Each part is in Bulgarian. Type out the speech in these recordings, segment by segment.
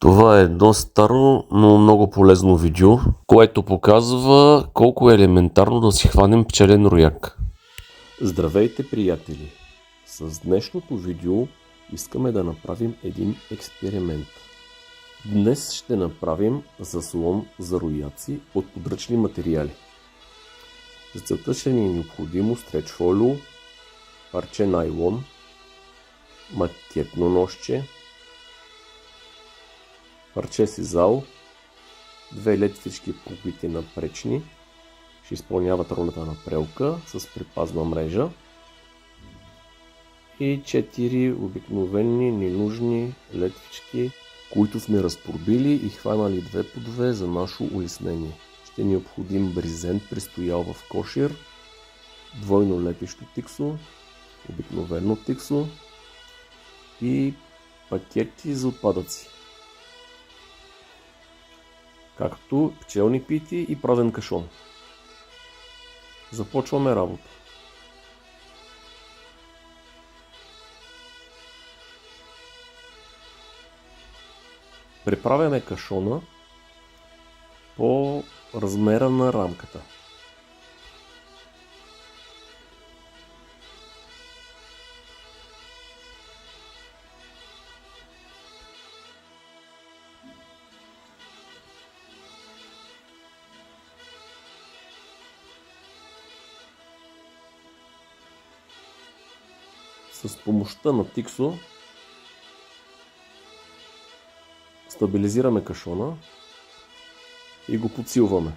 Това е едно старо, но много полезно видео, което показва колко е елементарно да си хванем пчелен рояк. Здравейте, приятели! С днешното видео искаме да направим един експеримент. Днес ще направим заслон за рояци от подръчни материали. За целта ще ни е необходимо стреч фолио, парче найлон, макетно ножче, парче сизал, две летвички побити напречни, ще изпълняват ролята на прелка с предпазна мрежа и 4 обикновени ненужни летвички, които сме разпорбили и хванали две по две за наше улеснение. Ще ни необходим брезент, престоял в кошер, двойно лепещо тиксо, обикновено тиксо и пакети за отпадъци, както пчелни пити и празен кашон. Започваме работа. Преправяме кашона по размера на рамката. С помощта на тиксо стабилизираме кашона и го подсилваме.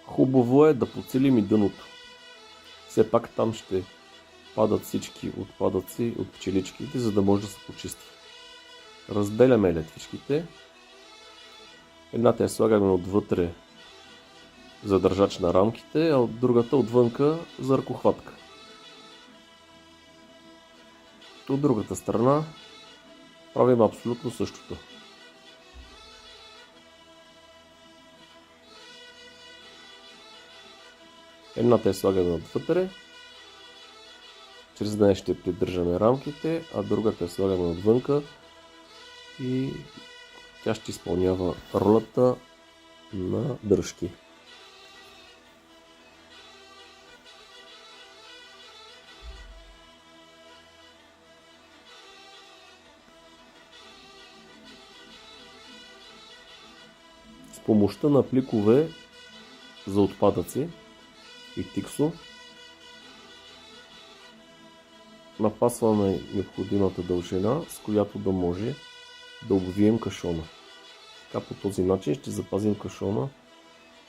Хубаво е да подсилим и дъното. Все пак там ще падат всички отпадъци от пчеличките, за да може да се почиства. Разделяме летвичките. Едната я слагаме отвътре за държач на рамките, а от другата отвънка за ръкохватка. От другата страна правим абсолютно същото. Едната я слагаме отвътре, чрез нея ще придържаме рамките, а другата я слагаме отвънка и тя ще изпълнява ролята на дръжки. С помощта на пликове за отпадъци и тиксо напасваме необходимата дължина, с която да може да обвием кашона. Така по този начин ще запазим кашона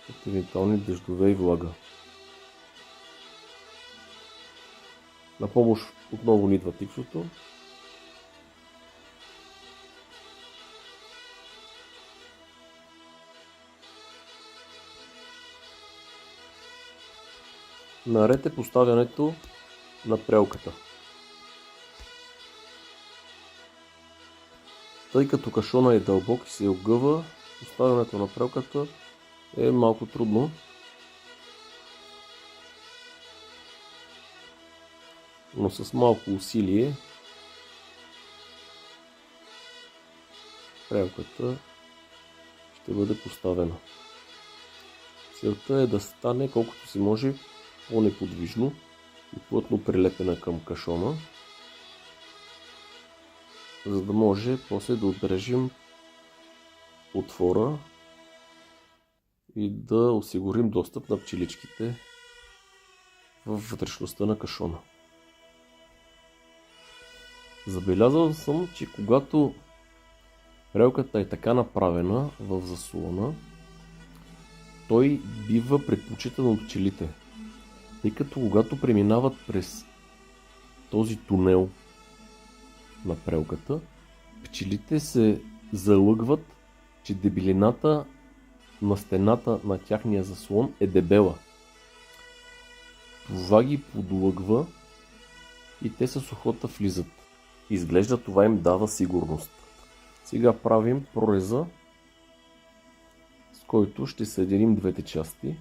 от евентуални дъждове и влага. На помощ отново ни идва тиксото. Наред е поставянето на прелката. Тъй като кашона е дълбок и се огъва, поставянето на прелката е малко трудно. Но с малко усилие прелката ще бъде поставена. Целта е да стане колкото се може по-неподвижно и плътно прилепена към кашона, за да може после да отбележим отвора и да осигурим достъп на пчеличките в вътрешността на кашона. Забелязал съм, че когато прелката е така направена в заслона, той бива предпочитан от пчелите, тъй като когато преминават през този тунел на прелката, пчелите се залъгват, че дебелината на стената на тяхния заслон е дебела. Това ги подлъгва и те с охота влизат. Изглежда това им дава сигурност. Сега правим прореза, с който ще съединим двете части.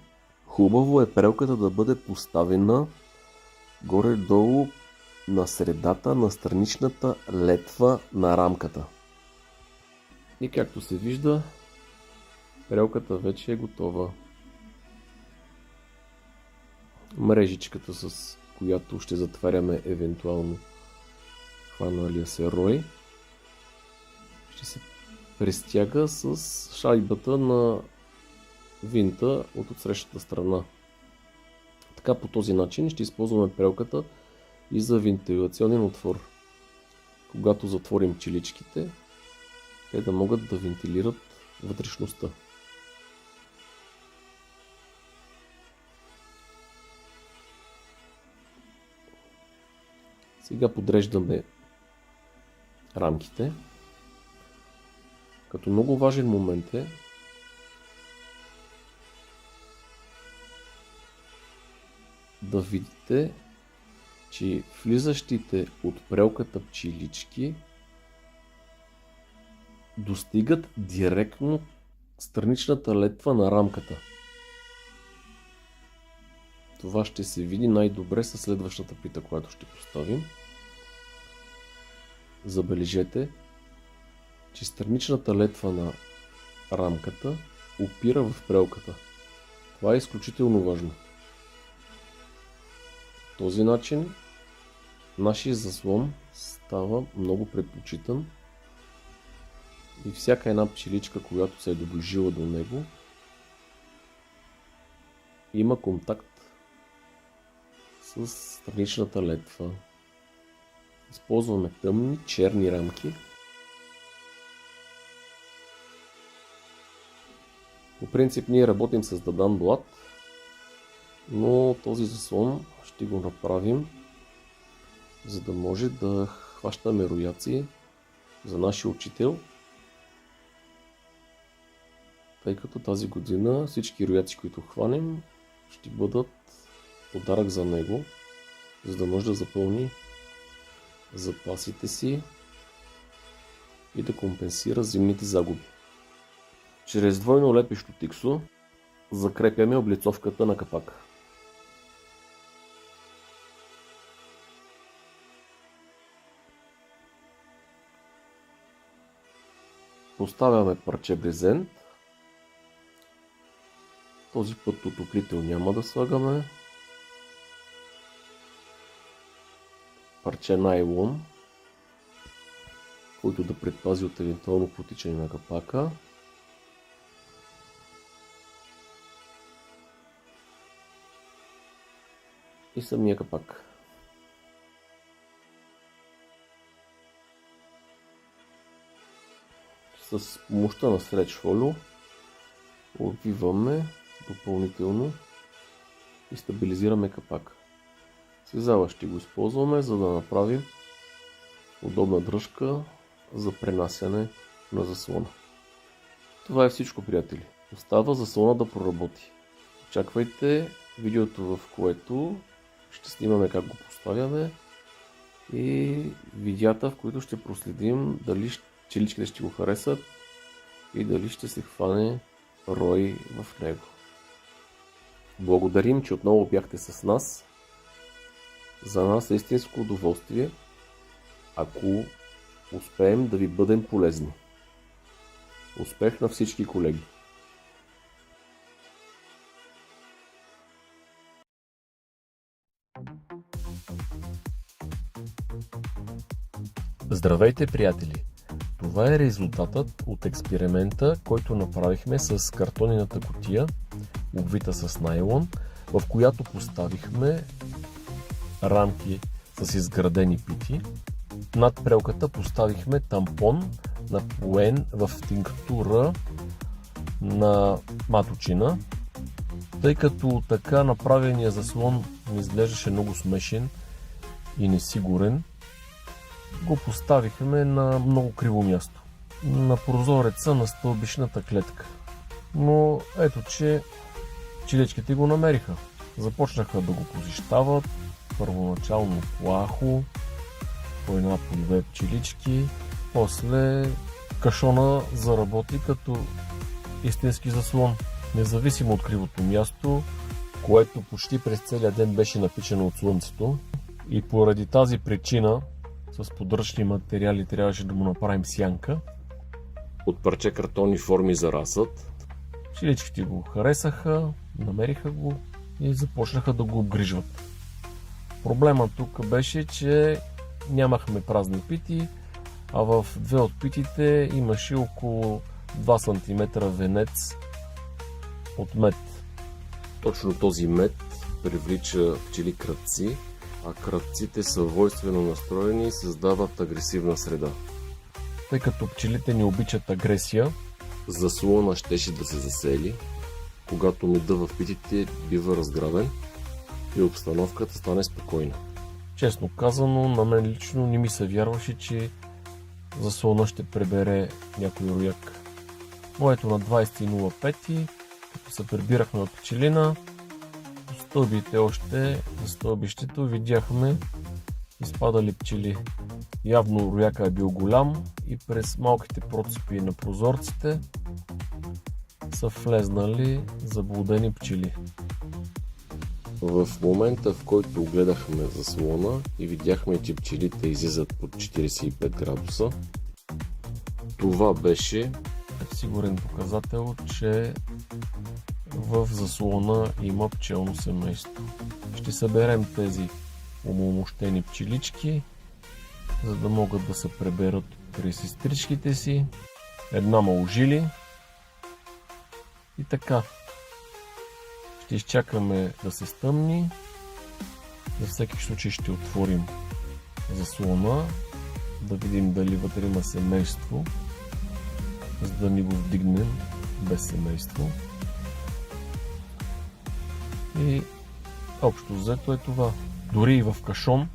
Хубаво е прелката да бъде поставена горе-долу на средата на страничната летва на рамката. И както се вижда, прелката вече е готова. Мрежичката, с която ще затваряме евентуално хваналия се рой, ще се престяга с шайбата на винта от отсрещната страна. Така по този начин ще използваме прелката и за вентилационен отвор. Когато затворим чиличките, те да могат да вентилират вътрешността. Сега подреждаме рамките. Като много важен момент е да видите, че влизащите от прелката пчелички достигат директно страничната летва на рамката. Това ще се види най-добре със следващата пита, която ще поставим. Забележете, че страничната летва на рамката опира в прелката. Това е изключително важно. По този начин нашия заслон става много предпочитан и всяка една пчеличка, която се е доближила до него, има контакт с страничната летва. Използваме тъмни, черни рамки. По принцип ние работим с дадан блат, но този заслон ще го направим, за да може да хващаме рояци за нашия учител, тъй като тази година всички рояци, които хванем, ще бъдат подарък за него, за да може да запълни запасите си и да компенсира зимните загуби. Чрез двойно лепещо тиксо закрепяме облицовката на капака. Поставяме парче брезент. Този път отоплител няма да слагаме. Парче найлон, който да предпази от евентуално потичане на капака. И самия капак. С помощта на стреч фолио обвиваме допълнително и стабилизираме капак. Связала ще го използваме, за да направим удобна дръжка за пренасяне на заслона. Това е всичко, приятели. Остава заслона да проработи. Очаквайте видеото, в което ще снимаме как го поставяме и видеята, в които ще проследим дали пчеличките ще го харесат и дали ще се хване рой в него. Благодарим, че отново бяхте с нас. За нас е истинско удоволствие, ако успеем да ви бъдем полезни. Успех на всички колеги! Здравейте, приятели! Това е резултатът от експеримента, който направихме с картонената кутия, обвита с найлон, в която поставихме рамки с изградени пити. Над прелката поставихме тампон, напоен в тинктура на маточина. Тъй като така направения заслон ми изглеждаше много смешен и несигурен, го поставихме на много криво място, на прозореца на стълбищната клетка. Но ето, че пчеличките го намериха. Започнаха да го посещават, първоначално плахо, по една по две пчелички, после кашона заработи като истински заслон. Независимо от кривото място, което почти през целия ден беше напичано от слънцето и поради тази причина с подръчни материали трябваше да му направим сянка. От парче картонни форми за разсъд. Пчеличките го харесаха, намериха го и започнаха да го обгрижват. Проблемът тук беше, че нямахме празни пити, а в две от питите имаше около 2 см венец от мед. Точно този мед привлича пчели крадци, а крадците са войствено настроени и създават агресивна среда. Тъй като пчелите не обичат агресия, заслона щеше да се засели, когато меда в питите бива разграбен и обстановката стане спокойна. Честно казано, на мен лично не ми се вярваше, че заслона ще пребере някой рояк. Моето на 20.05, като се прибирахме от пчелина, по стълбите още за стълбището видяхме изпадали пчели. Явно рояка е бил голям и през малките процепи на прозорците са влезнали заблудени пчели. В момента, в който огледахме заслона и видяхме, че пчелите излизат под 45 градуса, това беше сигурен показател, че в заслона има пчелно семейство. Ще съберем тези омалмощени пчелички, за да могат да се преберат при сестричките си. Една мължили. И така. Ще изчакаме да се стъмни. За всеки случай ще отворим заслона, да видим дали вътре има семейство, за да ни го вдигнем без семейство. И общо взето е това. Дори и в кашон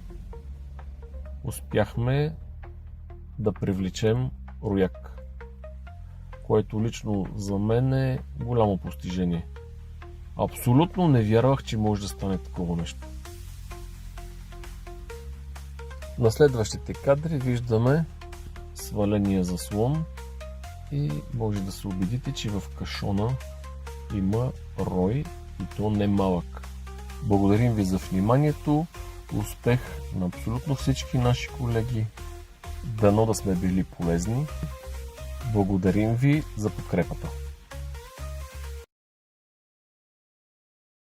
успяхме да привлечем рояк, което лично за мен е голямо постижение. Абсолютно не вярвах, че може да стане такова нещо. На следващите кадри виждаме сваления заслон и може да се убедите, че в кашона има рой и то не малък. Благодарим ви за вниманието, успех на абсолютно всички наши колеги, дано да сме били полезни. Благодарим ви за подкрепата.